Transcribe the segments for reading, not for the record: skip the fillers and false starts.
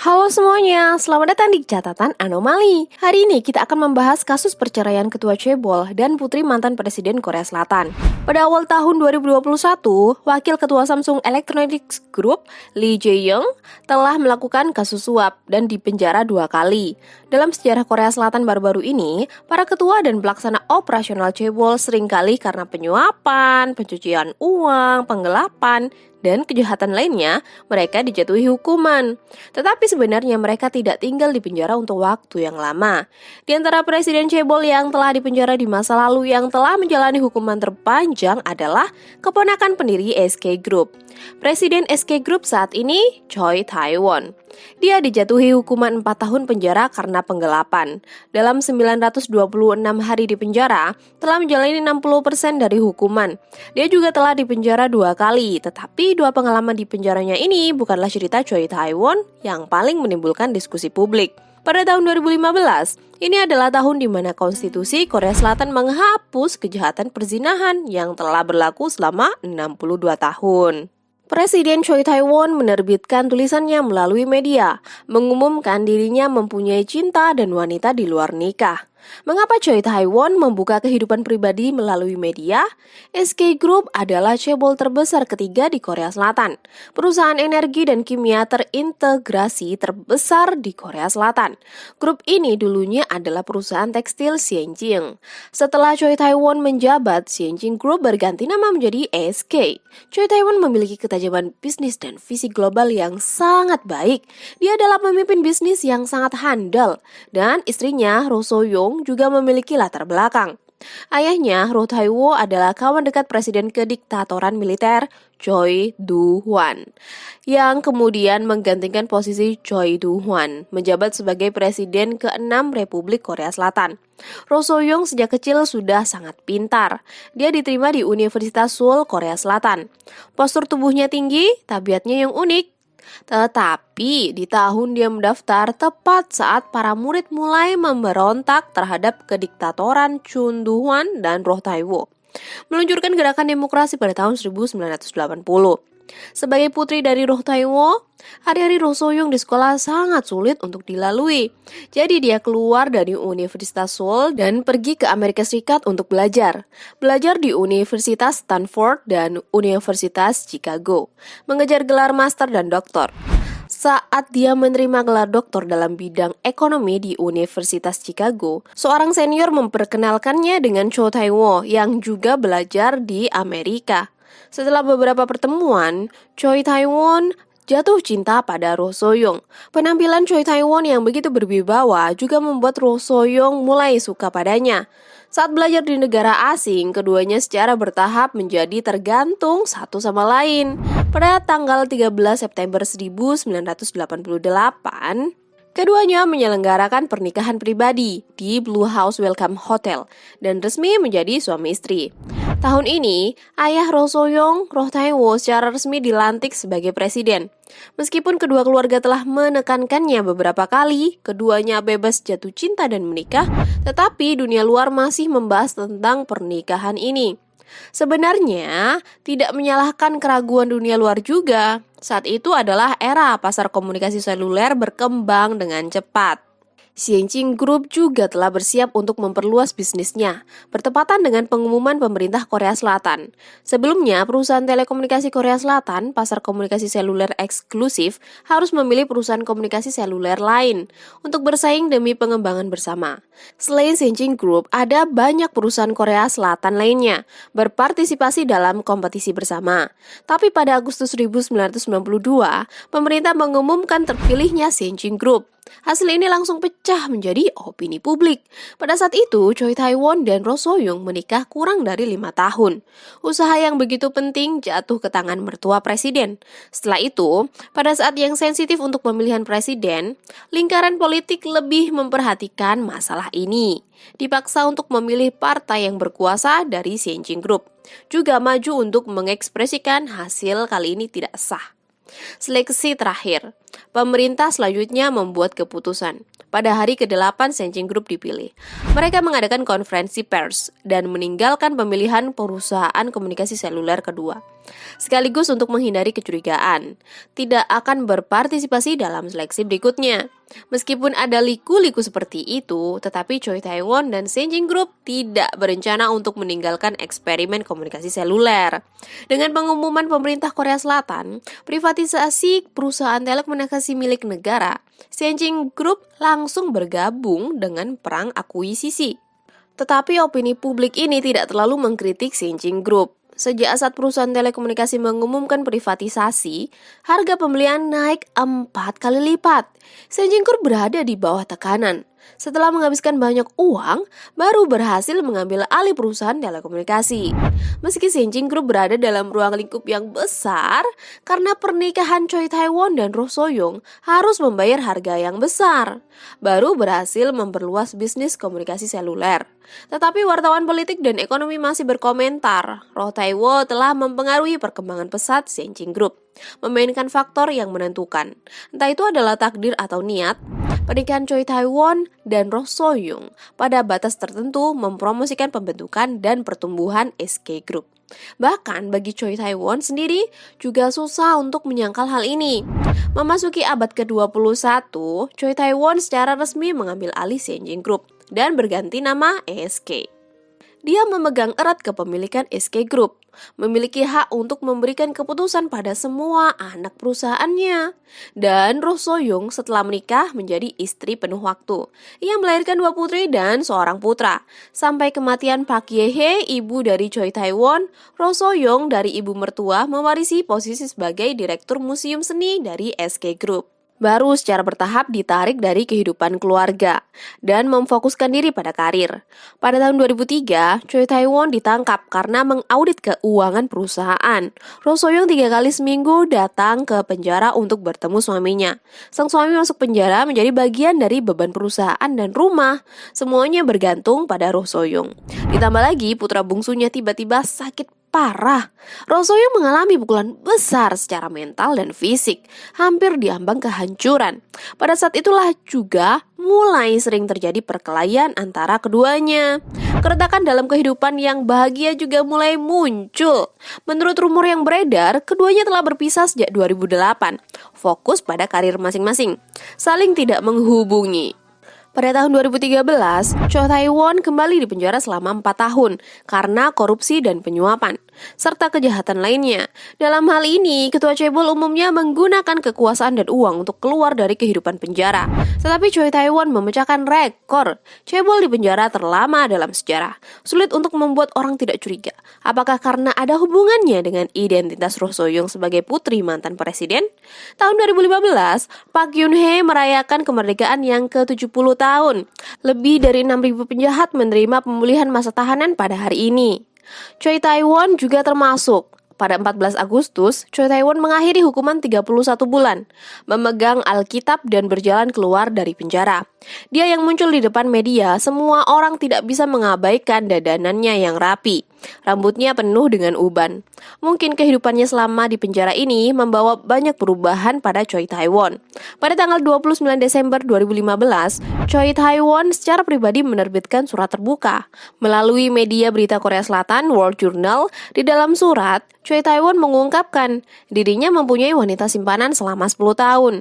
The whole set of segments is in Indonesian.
Halo semuanya, selamat datang di Catatan Anomali. Hari ini kita akan membahas kasus perceraian Ketua Chaebol dan putri mantan Presiden Korea Selatan. Pada awal tahun 2021, Wakil Ketua Samsung Electronics Group, Lee Jae-young, telah melakukan kasus suap dan dipenjara 2 kali. Dalam sejarah Korea Selatan baru-baru ini, para ketua dan pelaksana operasional Chaebol seringkali karena penyuapan, pencucian uang, penggelapan, dan kejahatan lainnya, mereka dijatuhi hukuman. Tetapi sebenarnya mereka tidak tinggal di penjara untuk waktu yang lama. Di antara Presiden Chaebol yang telah dipenjara di masa lalu yang telah menjalani hukuman terpanjang adalah keponakan pendiri SK Group. Presiden SK Group saat ini, Choi Tae-won. Dia dijatuhi hukuman 4 tahun penjara karena penggelapan. Dalam 926 hari di penjara, telah menjalani 60% dari hukuman. Dia juga telah dipenjara 2 kali, tetapi 2 pengalaman di penjaranya ini bukanlah cerita Choi Tae-won yang paling menimbulkan diskusi publik. Pada tahun 2015, ini adalah tahun di mana konstitusi Korea Selatan menghapus kejahatan perzinahan yang telah berlaku selama 62 tahun. Presiden Choi Tae-won menerbitkan tulisannya melalui media, mengumumkan dirinya mempunyai cinta dan wanita di luar nikah. Mengapa Choi Tae-won membuka kehidupan pribadi melalui media? SK Group adalah chaebol terbesar ketiga di Korea Selatan, perusahaan energi dan kimia terintegrasi terbesar di Korea Selatan. Grup ini dulunya adalah perusahaan tekstil Xinjiang. Setelah Choi Tae-won menjabat, Xinjiang Group berganti nama menjadi SK. Choi Tae-won memiliki ketajaman bisnis dan visi global yang sangat baik. Dia adalah pemimpin bisnis yang sangat handal, dan istrinya Roh So-young juga memiliki latar belakang. Ayahnya, Roh Tae-woo, adalah kawan dekat presiden kediktatoran militer Choi Do-hwan, yang kemudian menggantikan posisi Choi Do-hwan, menjabat sebagai presiden ke-6 Republik Korea Selatan. Roh So-young sejak kecil sudah sangat pintar. Dia diterima di Universitas Seoul, Korea Selatan. Postur tubuhnya tinggi, tabiatnya yang unik. Tetapi di tahun dia mendaftar tepat saat para murid mulai memberontak terhadap kediktatoran Chun Doo-hwan dan Roh Tae-woo, meluncurkan gerakan demokrasi pada tahun 1980. Sebagai putri dari Roh Tae-woo, hari-hari Roh So-young di sekolah sangat sulit untuk dilalui. Jadi dia keluar dari Universitas Seoul dan pergi ke Amerika Serikat untuk belajar. Belajar di Universitas Stanford dan Universitas Chicago, mengejar gelar master dan doktor. Saat dia menerima gelar doktor dalam bidang ekonomi di Universitas Chicago, seorang senior memperkenalkannya dengan Cho Tae-woo yang juga belajar di Amerika. Setelah beberapa pertemuan, Choi Tae-won jatuh cinta pada Roh So-young. Penampilan Choi Tae-won yang begitu berwibawa juga membuat Roh So-young mulai suka padanya. Saat belajar di negara asing, keduanya secara bertahap menjadi tergantung satu sama lain. Pada tanggal 13 September 1988, keduanya menyelenggarakan pernikahan pribadi di Blue House Welcome Hotel dan resmi menjadi suami istri. Tahun ini, ayah Roh So-young, Roh Tae-woo, secara resmi dilantik sebagai presiden. Meskipun kedua keluarga telah menekankannya beberapa kali, keduanya bebas jatuh cinta dan menikah, tetapi dunia luar masih membahas tentang pernikahan ini. Sebenarnya, tidak menyalahkan keraguan dunia luar juga. Saat itu adalah era pasar komunikasi seluler berkembang dengan cepat. Xinjiang Group juga telah bersiap untuk memperluas bisnisnya, bertepatan dengan pengumuman pemerintah Korea Selatan. Sebelumnya, perusahaan telekomunikasi Korea Selatan, pasar komunikasi seluler eksklusif, harus memilih perusahaan komunikasi seluler lain untuk bersaing demi pengembangan bersama. Selain Xinjiang Group, ada banyak perusahaan Korea Selatan lainnya berpartisipasi dalam kompetisi bersama. Tapi pada Agustus 1992, pemerintah mengumumkan terpilihnya Xinjiang Group. Hasil ini langsung pecah menjadi opini publik. Pada saat itu, Choi Tae-won dan Roh So-young menikah kurang dari 5 tahun. Usaha yang begitu penting jatuh ke tangan mertua presiden. Setelah itu, pada saat yang sensitif untuk pemilihan presiden, lingkaran politik lebih memperhatikan masalah ini. Dipaksa untuk memilih partai yang berkuasa dari Xinjiang Group. Juga maju untuk mengekspresikan hasil kali ini tidak sah. Seleksi terakhir. Pemerintah selanjutnya membuat keputusan. Pada hari ke-8 Senjing Group dipilih. Mereka mengadakan konferensi pers dan meninggalkan pemilihan perusahaan komunikasi seluler kedua. Sekaligus untuk menghindari kecurigaan, tidak akan berpartisipasi dalam seleksi berikutnya. Meskipun ada liku-liku seperti itu, tetapi Choi Tae-won dan Senjing Group tidak berencana untuk meninggalkan eksperimen komunikasi seluler. Dengan pengumuman pemerintah Korea Selatan, privatisasi perusahaan telekomunikasi milik negara, Senjing Group langsung bergabung dengan perang akuisisi. Tetapi opini publik ini tidak terlalu mengkritik Senjing Group. Sejak saat perusahaan telekomunikasi mengumumkan privatisasi, harga pembelian naik 4 kali lipat. Senjing Group berada di bawah tekanan. Setelah menghabiskan banyak uang, baru berhasil mengambil alih perusahaan telekomunikasi. Meski Senjing Group berada dalam ruang lingkup yang besar, karena pernikahan Choi Tae-won dan Roh So-young harus membayar harga yang besar, baru berhasil memperluas bisnis komunikasi seluler. Tetapi wartawan politik dan ekonomi masih berkomentar, Roh Tae-won telah mempengaruhi perkembangan pesat Senjing Group, memainkan faktor yang menentukan. Entah itu adalah takdir atau niat. Pernikahan Choi Tae-won dan Roh So-young pada batas tertentu mempromosikan pembentukan dan pertumbuhan SK Group. Bahkan bagi Choi Tae-won sendiri juga susah untuk menyangkal hal ini. Memasuki abad ke-21, Choi Tae-won secara resmi mengambil alih Senjing Group dan berganti nama SK. Dia memegang erat kepemilikan SK Group, memiliki hak untuk memberikan keputusan pada semua anak perusahaannya. Dan Roh So-young setelah menikah menjadi istri penuh waktu. Ia melahirkan 2 putri dan seorang putra. Sampai kematian Park Ye-hye, ibu dari Choi Tae-won, Roh So-young dari ibu mertua mewarisi posisi sebagai direktur museum seni dari SK Group. Baru secara bertahap ditarik dari kehidupan keluarga dan memfokuskan diri pada karir. Pada tahun 2003, Choi Tae-won ditangkap karena mengaudit keuangan perusahaan. Roh So-young 3 kali seminggu datang ke penjara untuk bertemu suaminya. Sang suami masuk penjara menjadi bagian dari beban perusahaan dan rumah. Semuanya bergantung pada Roh So-young. Ditambah lagi putra bungsunya tiba-tiba sakit parah. Roh So-young mengalami pukulan besar secara mental dan fisik, hampir diambang kehancuran. Pada saat itulah juga mulai sering terjadi perkelahian antara keduanya. Keretakan dalam kehidupan yang bahagia juga mulai muncul. Menurut rumor yang beredar, keduanya telah berpisah sejak 2008, fokus pada karir masing-masing, saling tidak menghubungi. Pada tahun 2013, Choi Tae-won kembali dipenjara selama 4 tahun karena korupsi dan penyuapan, serta kejahatan lainnya. Dalam hal ini, ketua cebol umumnya menggunakan kekuasaan dan uang untuk keluar dari kehidupan penjara. Tetapi Choi Tae-won memecahkan rekor cebol di penjara terlama dalam sejarah. Sulit untuk membuat orang tidak curiga. Apakah karena ada hubungannya dengan identitas Roh So-young sebagai putri mantan presiden? Tahun 2015, Park Geun-hye merayakan kemerdekaan yang ke-70 tahun. Lebih dari 6.000 penjahat menerima pemulihan masa tahanan pada hari ini. Choi Tae-won juga termasuk. Pada 14 Agustus, Choi Tae-won mengakhiri hukuman 31 bulan, memegang Alkitab dan berjalan keluar dari penjara. Dia yang muncul di depan media, semua orang tidak bisa mengabaikan dandanannya yang rapi. Rambutnya penuh dengan uban. Mungkin kehidupannya selama di penjara ini membawa banyak perubahan pada Choi Tae-won. Pada tanggal 29 Desember 2015, Choi Tae-won secara pribadi menerbitkan surat terbuka melalui media berita Korea Selatan World Journal. Di dalam surat, Choi Tae-won mengungkapkan dirinya mempunyai wanita simpanan selama 10 tahun.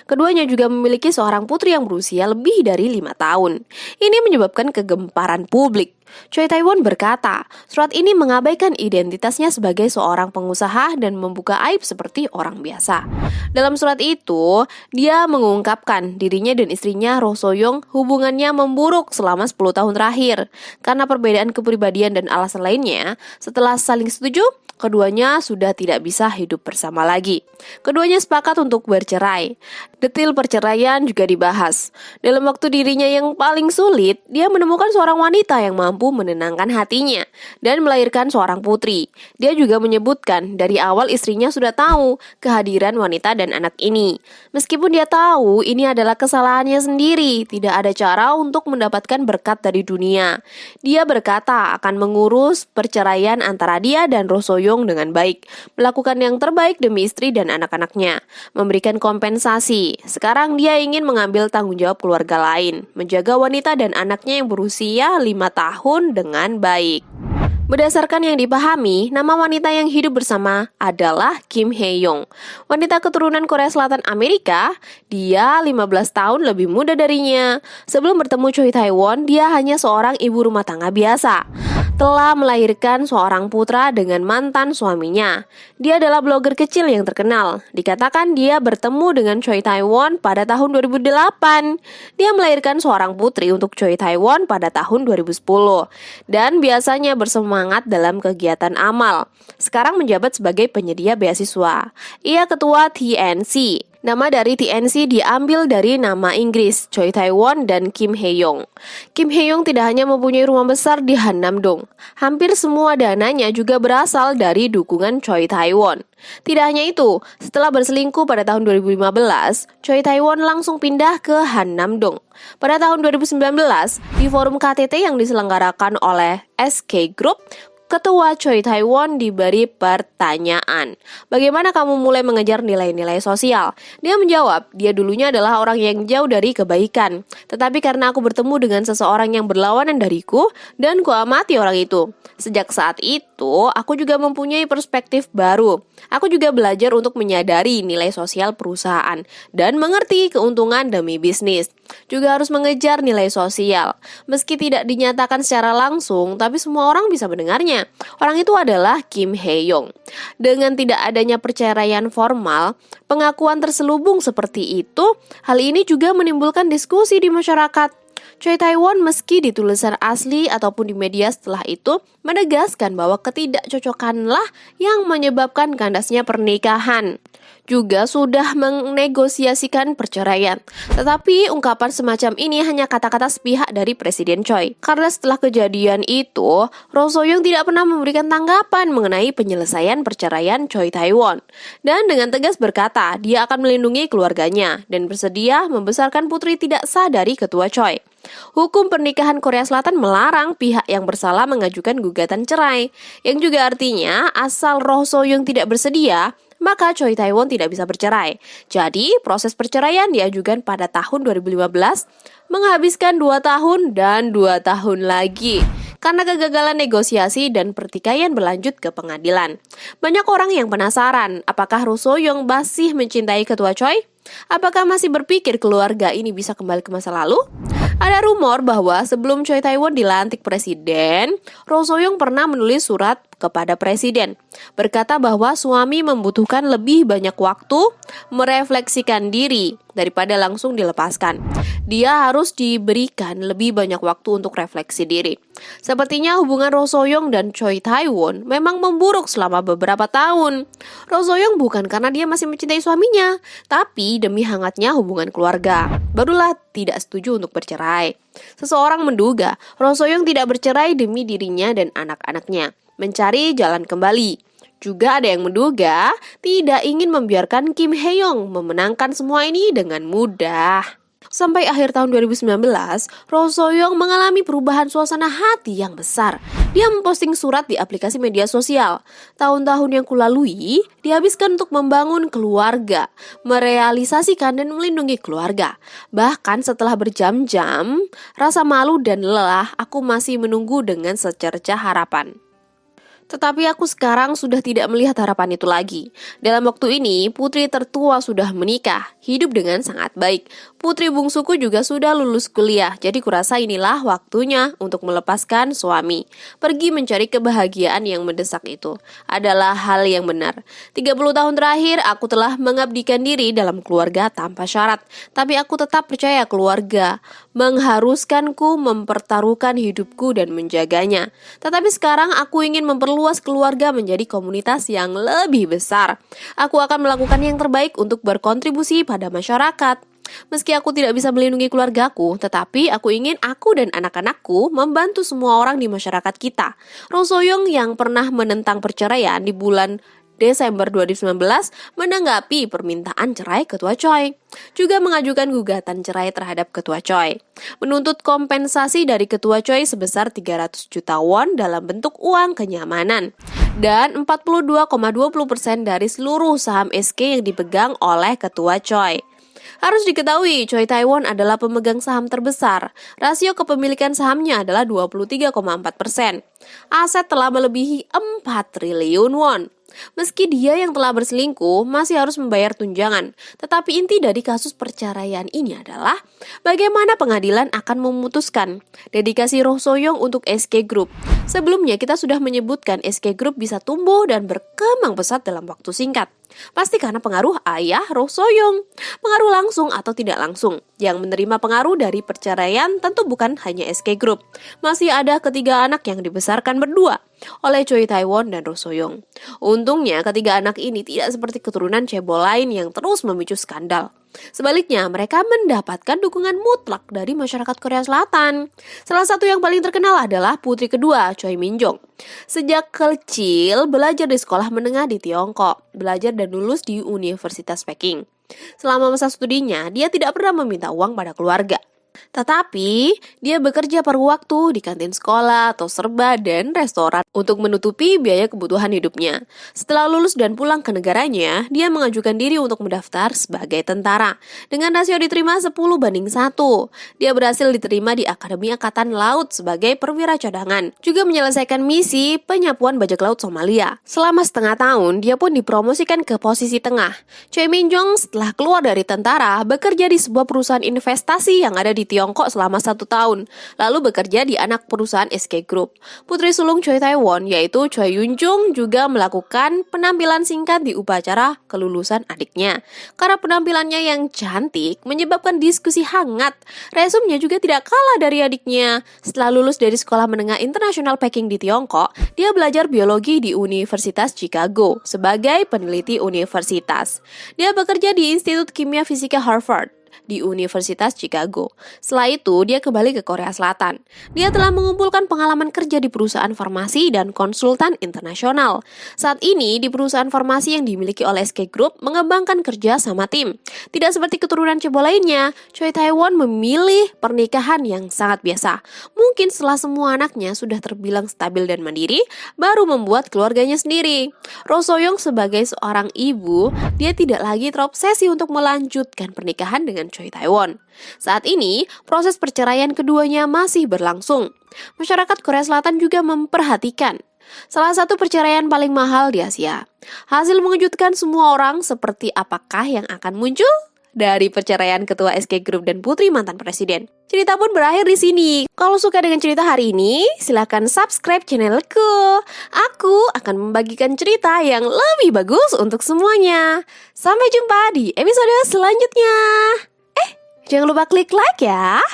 Keduanya juga memiliki seorang putri yang berusia lebih dari 5 tahun. Ini menyebabkan kegemparan publik. Choi Tae-won berkata, surat ini mengabaikan identitasnya sebagai seorang pengusaha dan membuka aib seperti orang biasa. Dalam surat itu, dia mengungkapkan dirinya dan istrinya Roh So-young hubungannya memburuk selama 10 tahun terakhir. Karena perbedaan kepribadian dan alasan lainnya, setelah saling setuju, keduanya sudah tidak bisa hidup bersama lagi. Keduanya sepakat untuk bercerai. Detil perceraian juga dibahas. Dalam waktu dirinya yang paling sulit, dia menemukan seorang wanita yang mampu mampu menenangkan hatinya dan melahirkan seorang putri. Dia juga menyebutkan dari awal istrinya sudah tahu kehadiran wanita dan anak ini. Meskipun dia tahu ini adalah kesalahannya sendiri, tidak ada cara untuk mendapatkan berkat dari dunia. Dia berkata akan mengurus perceraian antara dia dan Roh So-young dengan baik, melakukan yang terbaik demi istri dan anak-anaknya, memberikan kompensasi. Sekarang dia ingin mengambil tanggung jawab keluarga lain, menjaga wanita dan anaknya yang berusia 5 tahun dengan baik. Berdasarkan yang dipahami, nama wanita yang hidup bersama adalah Kim Hae-young. Wanita keturunan Korea Selatan Amerika, dia 15 tahun lebih muda darinya. Sebelum bertemu Choi Tae-won, dia hanya seorang ibu rumah tangga biasa. Telah melahirkan seorang putra dengan mantan suaminya. Dia adalah blogger kecil yang terkenal. Dikatakan dia bertemu dengan Choi Tae-won pada tahun 2008. Dia melahirkan seorang putri untuk Choi Tae-won pada tahun 2010. Dan biasanya bersemangat dalam kegiatan amal. Sekarang menjabat sebagai penyedia beasiswa. Ia ketua TNC. Nama dari TNC diambil dari nama Inggris, Choi Tae-won dan Kim Hae-young. Kim Hae-young tidak hanya mempunyai rumah besar di Hannam-dong. Hampir semua dananya juga berasal dari dukungan Choi Tae-won. Tidak hanya itu, setelah berselingkuh pada tahun 2015, Choi Tae-won langsung pindah ke Hannam-dong. Pada tahun 2019, di forum KTT yang diselenggarakan oleh SK Group, Ketua Choi Tae-won diberi pertanyaan, bagaimana kamu mulai mengejar nilai-nilai sosial? Dia menjawab, dia dulunya adalah orang yang jauh dari kebaikan. Tetapi karena aku bertemu dengan seseorang yang berlawanan dariku, dan kuamati orang itu. Sejak saat itu, aku juga mempunyai perspektif baru. Aku juga belajar untuk menyadari nilai sosial perusahaan, dan mengerti keuntungan demi bisnis. Juga harus mengejar nilai sosial. Meski tidak dinyatakan secara langsung, tapi semua orang bisa mendengarnya. Orang itu adalah Kim Hae-young. Dengan tidak adanya perceraian formal, pengakuan terselubung seperti itu, hal ini juga menimbulkan diskusi di masyarakat. Choi Tae-won meski di tulisan asli ataupun di media setelah itu menegaskan bahwa ketidakcocokanlah yang menyebabkan kandasnya pernikahan. Juga sudah menegosiasikan perceraian. Tetapi ungkapan semacam ini hanya kata-kata sepihak dari Presiden Choi. Karena setelah kejadian itu, Roh So-young tidak pernah memberikan tanggapan mengenai penyelesaian perceraian Choi Tae-won. Dan dengan tegas berkata, dia akan melindungi keluarganya dan bersedia membesarkan putri tidak sah dari ketua Choi. Hukum pernikahan Korea Selatan melarang pihak yang bersalah mengajukan gugatan cerai, yang juga artinya asal Roh So-young tidak bersedia, maka Choi Tae-won tidak bisa bercerai. Jadi, proses perceraian diajukan pada tahun 2015, menghabiskan 2 tahun dan 2 tahun lagi. Karena kegagalan negosiasi dan pertikaian berlanjut ke pengadilan. Banyak orang yang penasaran, apakah Roh So-young masih mencintai ketua Choi? Apakah masih berpikir keluarga ini bisa kembali ke masa lalu? Ada rumor bahwa sebelum Choi Tae-won dilantik presiden, Roh So-young pernah menulis surat kepada presiden, berkata bahwa suami membutuhkan lebih banyak waktu merefleksikan diri daripada langsung dilepaskan. Dia harus diberikan lebih banyak waktu untuk refleksi diri. Sepertinya hubungan Roh So-young dan Choi Tae-won memang memburuk selama beberapa tahun. Roh So-young bukan karena dia masih mencintai suaminya, tapi demi hangatnya hubungan keluarga. Barulah tidak setuju untuk bercerai. Seseorang menduga Roh So-young tidak bercerai demi dirinya dan anak-anaknya, mencari jalan kembali. Juga ada yang menduga tidak ingin membiarkan Kim Hae-young memenangkan semua ini dengan mudah. Sampai akhir tahun 2019, Roh So-young mengalami perubahan suasana hati yang besar. Dia memposting surat di aplikasi media sosial. Tahun-tahun yang kulalui dihabiskan untuk membangun keluarga, merealisasikan dan melindungi keluarga. Bahkan setelah berjam-jam, rasa malu dan lelah, aku masih menunggu dengan secercah harapan. Tetapi aku sekarang sudah tidak melihat harapan itu lagi. Dalam waktu ini, putri tertua sudah menikah, hidup dengan sangat baik. Putri bungsuku juga sudah lulus kuliah, jadi kurasa inilah waktunya untuk melepaskan suami. Pergi mencari kebahagiaan yang mendesak itu adalah hal yang benar. 30 tahun terakhir, aku telah mengabdikan diri dalam keluarga tanpa syarat. Tapi aku tetap percaya keluarga mengharuskanku mempertaruhkan hidupku dan menjaganya. Tetapi sekarang aku ingin memperluas keluarga menjadi komunitas yang lebih besar. Aku akan melakukan yang terbaik untuk berkontribusi pada masyarakat. Meski aku tidak bisa melindungi keluargaku, tetapi aku ingin aku dan anak-anakku membantu semua orang di masyarakat kita. Roh So-young yang pernah menentang perceraian di bulan Desember 2019 menanggapi permintaan cerai Ketua Choi. Juga mengajukan gugatan cerai terhadap Ketua Choi. Menuntut kompensasi dari Ketua Choi sebesar 300 juta won dalam bentuk uang kenyamanan. Dan 42,20% dari seluruh saham SK yang dipegang oleh Ketua Choi. Harus diketahui, Choi Tae-won adalah pemegang saham terbesar. Rasio kepemilikan sahamnya adalah 23,4%. Aset telah melebihi 4 triliun won. Meski dia yang telah berselingkuh masih harus membayar tunjangan, tetapi inti dari kasus perceraian ini adalah bagaimana pengadilan akan memutuskan dedikasi Roh So-young untuk SK Group. Sebelumnya kita sudah menyebutkan SK Group bisa tumbuh dan berkembang pesat dalam waktu singkat. Pasti karena pengaruh ayah Roh So-young. Pengaruh langsung atau tidak langsung. Yang menerima pengaruh dari perceraian tentu bukan hanya SK Group. Masih ada ketiga anak yang dibesarkan berdua oleh Choi Tae-won dan Roh So-young. Untungnya ketiga anak ini tidak seperti keturunan cebol lain yang terus memicu skandal. Sebaliknya, mereka mendapatkan dukungan mutlak dari masyarakat Korea Selatan. Salah satu yang paling terkenal adalah putri kedua, Choi Min-jong. Sejak kecil, belajar di sekolah menengah di Tiongkok, belajar dan lulus di Universitas Peking. Selama masa studinya, dia tidak pernah meminta uang pada keluarga. Tetapi, dia bekerja paruh waktu di kantin sekolah atau serba dan restoran untuk menutupi biaya kebutuhan hidupnya. Setelah lulus dan pulang ke negaranya, dia mengajukan diri untuk mendaftar sebagai tentara. Dengan rasio diterima 10:1. Dia berhasil diterima di Akademi Angkatan Laut sebagai perwira cadangan. Juga menyelesaikan misi penyapuan bajak laut Somalia. Selama setengah tahun, dia pun dipromosikan ke posisi tengah. Choi Min-jong setelah keluar dari tentara, bekerja di sebuah perusahaan investasi yang ada di Tiongkok selama 1 tahun, lalu bekerja di anak perusahaan SK Group. Putri sulung Choi Tae-won, yaitu Choi Yoon-jung, juga melakukan penampilan singkat di upacara kelulusan adiknya. Karena penampilannya yang cantik menyebabkan diskusi hangat. Resumnya juga tidak kalah dari adiknya. Setelah lulus dari Sekolah Menengah Internasional Peking di Tiongkok, dia belajar biologi di Universitas Chicago sebagai peneliti universitas. Dia bekerja di Institut Kimia Fisika Harvard di Universitas Chicago. Setelah itu, dia kembali ke Korea Selatan. Dia telah mengumpulkan pengalaman kerja di perusahaan farmasi dan konsultan internasional. Saat ini, di perusahaan farmasi yang dimiliki oleh SK Group mengembangkan kerja sama tim. Tidak seperti keturunan cebol lainnya, Choi Tae-won memilih pernikahan yang sangat biasa. Mungkin setelah semua anaknya sudah terbilang stabil dan mandiri, baru membuat keluarganya sendiri. Roh So-young sebagai seorang ibu, dia tidak lagi terobsesi untuk melanjutkan pernikahan dengan Choi Tae-won. Saat ini, proses perceraian keduanya masih berlangsung. Masyarakat Korea Selatan juga memperhatikan salah satu perceraian paling mahal di Asia. Hasil mengejutkan semua orang seperti apakah yang akan muncul dari perceraian ketua SK Group dan putri mantan presiden. Cerita pun berakhir di sini. Kalau suka dengan cerita hari ini, silakan subscribe channelku. Aku akan membagikan cerita yang lebih bagus untuk semuanya. Sampai jumpa di episode selanjutnya. Jangan lupa klik like ya.